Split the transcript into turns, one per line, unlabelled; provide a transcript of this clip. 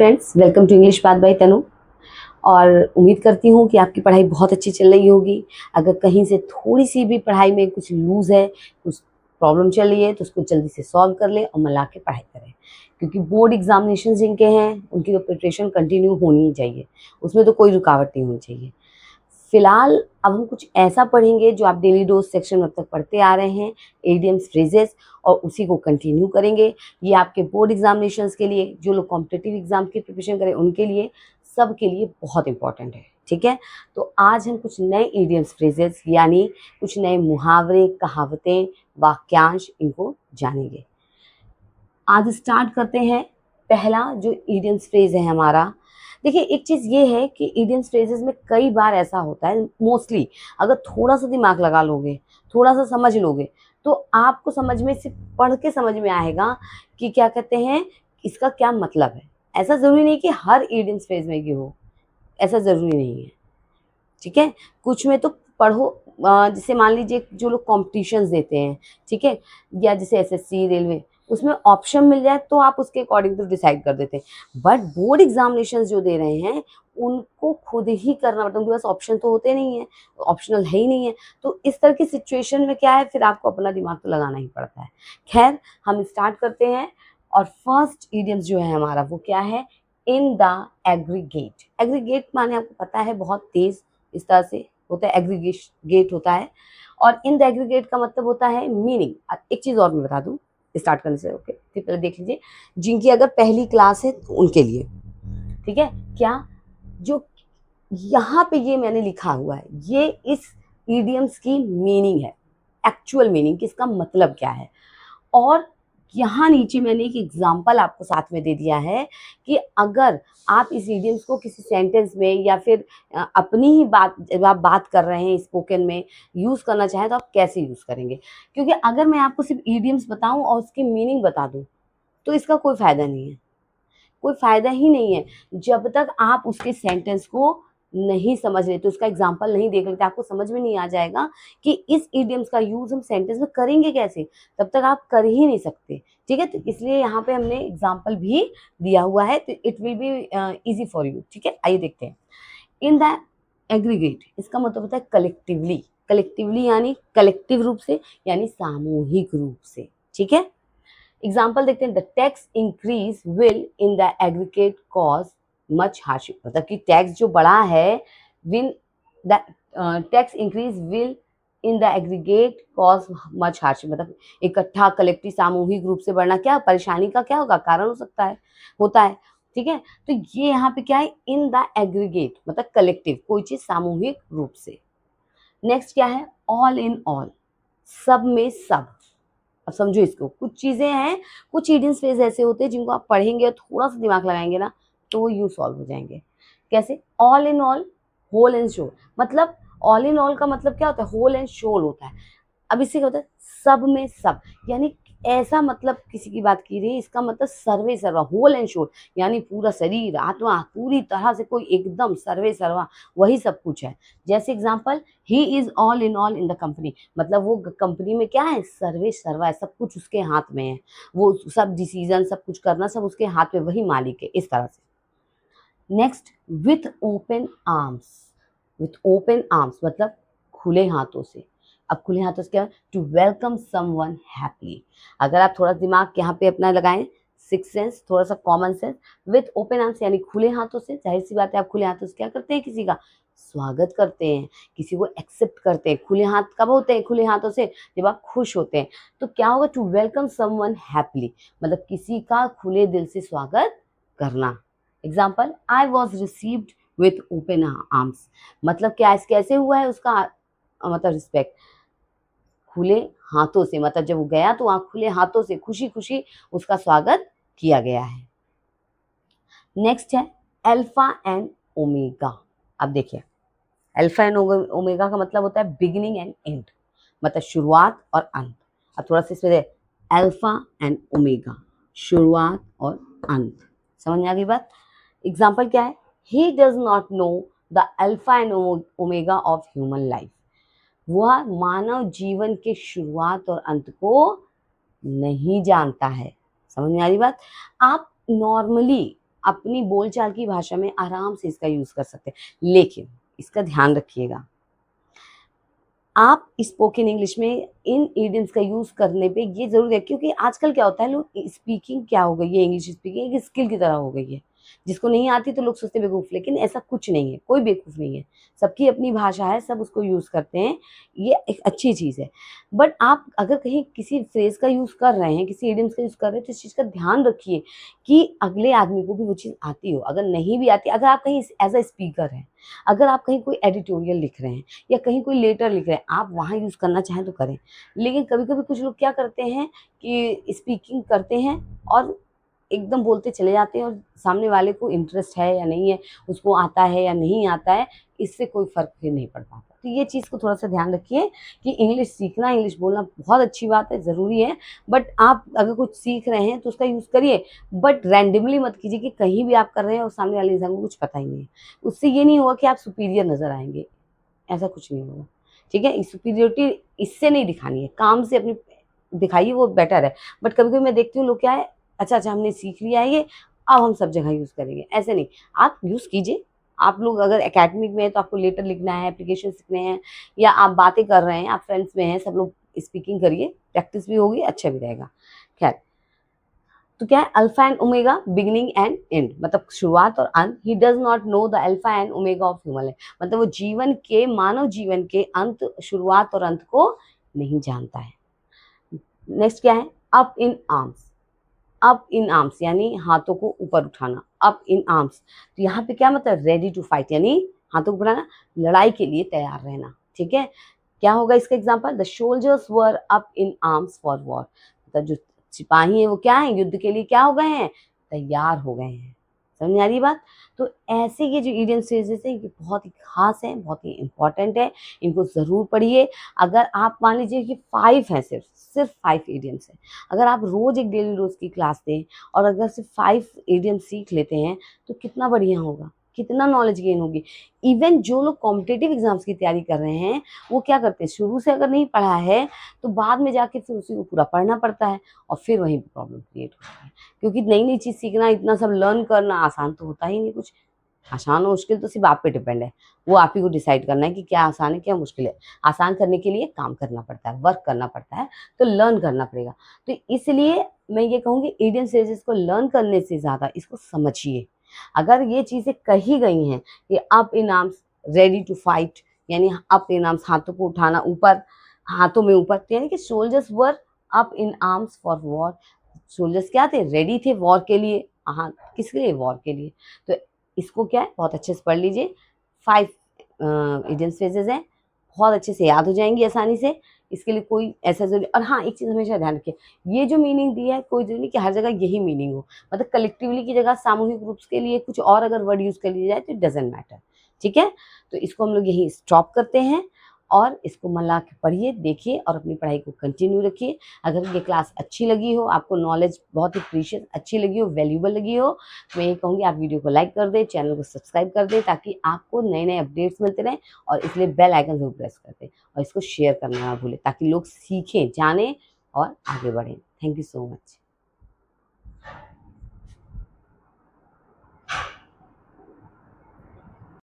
Friends, welcome to English बात bye तनु। और उम्मीद करती हूँ कि आपकी पढ़ाई बहुत अच्छी चल रही होगी। अगर कहीं से थोड़ी सी भी पढ़ाई में कुछ लूज़ है, कुछ प्रॉब्लम चल रही है, तो उसको जल्दी से सॉल्व कर लें और मिला के पढ़ाई करें, क्योंकि बोर्ड एग्जामिनेशन जिनके हैं उनकी तो प्रिपरेशन कंटिन्यू होनी ही चाहिए, उसमें तो कोई रुकावट नहीं होनी चाहिए। फिलहाल अब हम कुछ ऐसा पढ़ेंगे जो आप डेली डोज सेक्शन में अब तक पढ़ते आ रहे हैं, एडियम्स फ्रेजेस, और उसी को कंटिन्यू करेंगे। ये आपके बोर्ड एग्जामिनेशंस के लिए, जो लोग कॉम्पिटिटिव एग्जाम की प्रिपरेशन करें उनके लिए, सबके लिए बहुत इंपॉर्टेंट है। ठीक है, तो आज हम कुछ नए एडियम्स फ्रेजेस यानी कुछ नए मुहावरे, कहावतें, वाक्यांश, इनको जानेंगे। आज स्टार्ट करते हैं। पहला जो इडियम्स फ्रेज है हमारा, देखिए एक चीज़ ये है कि इडियम्स फ्रेजेस में कई बार ऐसा होता है, मोस्टली अगर थोड़ा सा दिमाग लगा लोगे, थोड़ा सा समझ लोगे, तो आपको समझ में, सिर्फ पढ़ के समझ में आएगा कि क्या कहते हैं, इसका क्या मतलब है। ऐसा ज़रूरी नहीं कि हर इडियम्स फ्रेज में ये हो, ऐसा ज़रूरी नहीं है। ठीक है, कुछ में तो पढ़ो, जैसे मान लीजिए जो लोग कॉम्पिटिशन्स देते हैं, ठीक है, या जैसे एसएससी, रेलवे, उसमें ऑप्शन मिल जाए तो आप उसके अकॉर्डिंग तो डिसाइड कर देते हैं। बट बोर्ड एग्जामिनेशंस जो दे रहे हैं उनको खुद ही करना पड़ता है, उनके पास ऑप्शन तो होते नहीं है, ऑप्शनल है ही नहीं है। तो इस तरह की सिचुएशन में क्या है, फिर आपको अपना दिमाग तो लगाना ही पड़ता है। खैर, हम स्टार्ट करते हैं। और फर्स्ट इडियम्स जो है हमारा, वो क्या है, इन द एग्रीगेट। एग्रीगेट माने आपको पता है बहुत तेज इस तरह से होता है, एग्रीगेट होता है। और इन द एग्रीगेट का मतलब होता है मीनिंग। एक चीज़ और मैं बता दूं स्टार्ट करने से, ओके, फिर पहले देख लीजिए, जिनकी अगर पहली क्लास है तो उनके लिए, ठीक है, क्या जो यहाँ पे ये मैंने लिखा हुआ है, ये इस इडियम्स की मीनिंग है, एक्चुअल मीनिंग कि इसका मतलब क्या है। और यहाँ नीचे मैंने एक एग्जाम्पल आपको साथ में दे दिया है कि अगर आप इस इडियम्स को किसी सेंटेंस में या फिर अपनी ही बात, जब आप बात कर रहे हैं स्पोकन में यूज़ करना चाहें तो आप कैसे यूज़ करेंगे। क्योंकि अगर मैं आपको सिर्फ इडियम्स बताऊं और उसकी मीनिंग बता दूं तो इसका कोई फ़ायदा नहीं है, कोई फ़ायदा ही नहीं है। जब तक आप उसके सेंटेंस को नहीं समझ लेते, उसका एग्जाम्पल नहीं देख लेते, आपको समझ में नहीं आ जाएगा कि इस इडियम्स का यूज़ हम सेंटेंस में करेंगे कैसे, तब तक आप कर ही नहीं सकते। ठीक है, तो इसलिए यहाँ पे हमने एग्जाम्पल भी दिया हुआ है, तो it will be easy for you. ठीक है, आइए देखते हैं। इन द एग्रीगेट, इसका मतलब होता है कलेक्टिवली। कलेक्टिवली यानी कलेक्टिव रूप से, यानी सामूहिक रूप से। ठीक है, एग्जाम्पल देखते हैं। The tax increase will in the aggregate cause much hardship, मतलब कि टैक्स जो बढ़ा है, win the tax increase will in the aggregate cause much hardship, मतलब इकट्ठा, कलेक्टिव, सामूहिक रूप से बढ़ना क्या परेशानी का क्या होगा, कारण हो सकता है, होता है। ठीक है, तो ये यहाँ पे क्या है, इन द एग्रीगेट मतलब कलेक्टिव, कोई चीज सामूहिक रूप से। नेक्स्ट क्या है, ऑल इन ऑल, सब में सब। अब समझो इसको, कुछ चीजें हैं, कुछ इडियम्स फ्रेज ऐसे होते हैं जिनको आप पढ़ेंगे और थोड़ा सा दिमाग लगाएंगे ना, तो वो यूं सॉल्व हो जाएंगे। कैसे, all in all, whole and sole, मतलब ऑल इन ऑल का मतलब क्या होता है, होल एंड शोल होता है। अब इससे क्या होता है, सब में सब, यानी ऐसा मतलब किसी की बात की रही है, इसका मतलब सर्वे सर्वा, होल एंड शोल, यानी पूरा शरीर, आत्मा, पूरी तरह से, कोई एकदम सर्वे सर्वा, वही सब कुछ है। जैसे example, he is all in all in the company, मतलब वो कंपनी में क्या है, सर्वे सर्वा है, सब कुछ उसके हाथ में है, वो सब डिसीजन, सब कुछ करना सब उसके हाथ में, वही मालिक है, इस तरह से। Next, with open arms. With open arms मतलब खुले हाथों से। अब खुले हाथों से क्या, टू वेलकम समवन हैप्पीली। अगर आप थोड़ा दिमाग यहाँ पे अपना लगाएं, सिक्स सेंस, थोड़ा सा common sense, with open arms यानी खुले हाथों से, जाहिर सी बात है आप खुले हाथों से क्या करते हैं, किसी का स्वागत करते हैं, किसी को एक्सेप्ट करते हैं। खुले हाथ कब होते हैं, खुले हाथों से जब आप खुश होते हैं। तो क्या होगा, टू वेलकम समवन हैप्पीली, मतलब किसी का खुले दिल से स्वागत करना। Example, I was received with open arms, मतलब क्या, कैसे हुआ है उसका मतलब रिस्पेक्ट, खुले हाथों से, मतलब जब वो गया तो वहां खुले हाथों से, खुशी खुशी उसका स्वागत किया गया है। नेक्स्ट है अल्फा एंड ओमेगा। अब देखिए, अल्फा एंड ओमेगा का मतलब होता है बिगिनिंग एंड एंड, मतलब शुरुआत और अंत। अब थोड़ा सा इसमें अल्फा एंड ओमेगा, शुरुआत और अंत, समझ में आ गई बात। एग्जाम्पल क्या है, he does not know the alpha and omega of human life, वह मानव जीवन के शुरुआत और अंत को नहीं जानता है। समझ में आ रही बात। आप नॉर्मली अपनी बोलचाल की भाषा में आराम से इसका यूज़ कर सकते हैं। लेकिन इसका ध्यान रखिएगा, आप स्पोकन इंग्लिश में इन इडियम्स का यूज़ करने पे ये ज़रूर है, क्योंकि आजकल क्या होता है, लोग स्पीकिंग क्या हो गई है, इंग्लिश स्पीकिंग एक स्किल की तरह हो गई है। जिसको नहीं आती तो लोग सोचते हैं बेवकूफ़, लेकिन ऐसा कुछ नहीं है, कोई बेवकूफ़ नहीं है। सबकी अपनी भाषा है, सब उसको यूज़ करते हैं, ये एक अच्छी चीज़ है। बट आप अगर कहीं किसी फ्रेज़ का यूज़ कर रहे हैं, किसी इडियम्स का यूज़ कर रहे हैं, तो इस चीज़ का ध्यान रखिए कि अगले आदमी को भी वो चीज़ आती हो। अगर नहीं भी आती, अगर आप कहीं एज़ अ स्पीकर हैं, अगर आप कहीं कोई एडिटोरियल लिख रहे हैं या कहीं कोई लेटर लिख रहे हैं, आप वहाँ यूज़ करना चाहें तो करें। लेकिन कभी-कभी कुछ लोग क्या करते हैं कि स्पीकिंग करते हैं और एकदम बोलते चले जाते हैं, और सामने वाले को इंटरेस्ट है या नहीं है, उसको आता है या नहीं आता है, इससे कोई फ़र्क फिर नहीं पड़ पाता। तो ये चीज़ को थोड़ा-सा ध्यान रखिए कि इंग्लिश सीखना, इंग्लिश बोलना बहुत अच्छी बात है, ज़रूरी है, बट आप अगर कुछ सीख रहे हैं तो उसका यूज़ करिए, बट रैंडमली मत कीजिए कि कहीं भी आप कर रहे हैं और सामने वाले इंसान को कुछ पता ही नहीं है। उससे ये नहीं होगा कि आप सुपीरियर नज़र आएँगे, ऐसा कुछ नहीं होगा, ठीक है? सुपीरियरिटी इससे नहीं दिखानी है, काम से अपनी दिखाइए, वो बेटर है। बट कभी-कभी मैं देखती हूँ लोग क्या है, अच्छा हमने सीख लिया है ये, अब हम सब जगह यूज़ करेंगे, ऐसे नहीं। आप यूज़ कीजिए, आप लोग अगर एकेडमिक में हैं तो आपको लेटर लिखना है, एप्लीकेशन सीखने हैं, या आप बातें कर रहे हैं, आप फ्रेंड्स में हैं, सब लोग स्पीकिंग करिए, प्रैक्टिस भी होगी, अच्छा भी रहेगा। खैर, तो क्या है, alpha and omega, beginning and and, मतलब शुरुआत और अंत। He does not know the alpha and omega of human life, मतलब वो जीवन के, मानव जीवन के अंत, शुरुआत और अंत को नहीं जानता है। नेक्स्ट क्या है, up in arms. Up in arms यानी हाथों को ऊपर उठाना, अप इन आर्म्स। तो यहाँ पे क्या मतलब, रेडी टू फाइट, यानी हाथों को बढ़ाना, लड़ाई के लिए तैयार रहना, ठीक है। क्या होगा इसका example, the soldiers were up in arms for war, मतलब जो सिपाही हैं वो क्या है, युद्ध के लिए क्या हो गए हैं, तैयार हो गए हैं। समझ में आ रही बात। तो ऐसे ये जो इंडियन फ्रेजेस हैं, ये बहुत ही खास हैं, बहुत ही इंपॉर्टेंट है, इनको ज़रूर पढ़िए। अगर आप मान लीजिए कि 5 हैं, सिर्फ 5 इडियम्स हैं, अगर आप रोज़ एक डेली रोज़ की क्लास दें और अगर सिर्फ 5 इडियम्स सीख लेते हैं, तो कितना बढ़िया होगा, कितना नॉलेज गेन होगी। इवन जो लोग कॉम्पिटिटिव एग्ज़ाम्स की तैयारी कर रहे हैं, वो क्या करते हैं, शुरू से अगर नहीं पढ़ा है, तो बाद में जाके फिर उसी को पूरा पढ़ना पड़ता है, और फिर वहीं पे प्रॉब्लम क्रिएट होती है। क्योंकि नई-नई चीज़ सीखना, इतना सब लर्न करना आसान तो होता ही नहीं कुछ। आसान और मुश्किल तो सिर्फ़ आप पे डिपेंड है। वो आप ही को डिसाइड करना है कि क्या आसान है, क्या मुश्किल है। आसान करने के लिए काम करना पड़ता है, वर्क करना पड़ता है, तो लर्न करना पड़ेगा। तो इसलिए मैं ये कहूँगी, इंडियन फ्रेजेज़ को लर्न करने से ज़्यादा इसको समझिए। अगर ये चीज़ें कही गई हैं कि up in arms, ready to fight, यानी अप इन आर्म्स, हाथों को उठाना ऊपर, हाथों में ऊपर, तो यानी कि soldiers were up in arms for war. Soldiers क्या थे, रेडी थे वॉर के लिए। हाँ, किसके लिए, वॉर के लिए। तो इसको क्या है, बहुत अच्छे से पढ़ लीजिए। 5 इडियम फ्रेजेज़ हैं, बहुत अच्छे से याद हो जाएँगी आसानी से। इसके लिए कोई ऐसा ज़रूरी, और हाँ, एक चीज़ हमेशा ध्यान रखिए, ये जो मीनिंग दी है, कोई ज़रूरी नहीं कि हर जगह यही मीनिंग हो। मतलब कलेक्टिवली की जगह सामूहिक रूप के लिए कुछ और अगर वर्ड यूज़ कर लिया जाए तो इट डज़न्ट मैटर, ठीक है? तो इसको हम लोग यहीं स्टॉप करते हैं, और इसको मन लगा के पढ़िए, देखिए और अपनी पढ़ाई को कंटिन्यू रखिए। अगर ये क्लास अच्छी लगी हो, आपको नॉलेज बहुत ही प्रीशियस अच्छी लगी हो, वैल्यूएबल लगी हो, मैं ये कहूँगी आप वीडियो को लाइक कर दें, चैनल को सब्सक्राइब कर दें, ताकि आपको नए-नए अपडेट्स मिलते रहें, और इसलिए बेल आइकन ज़रूर प्रेस कर दें, और इसको शेयर करना ना भूलें, ताकि लोग सीखें, जानें और आगे बढ़ें। Thank you so much.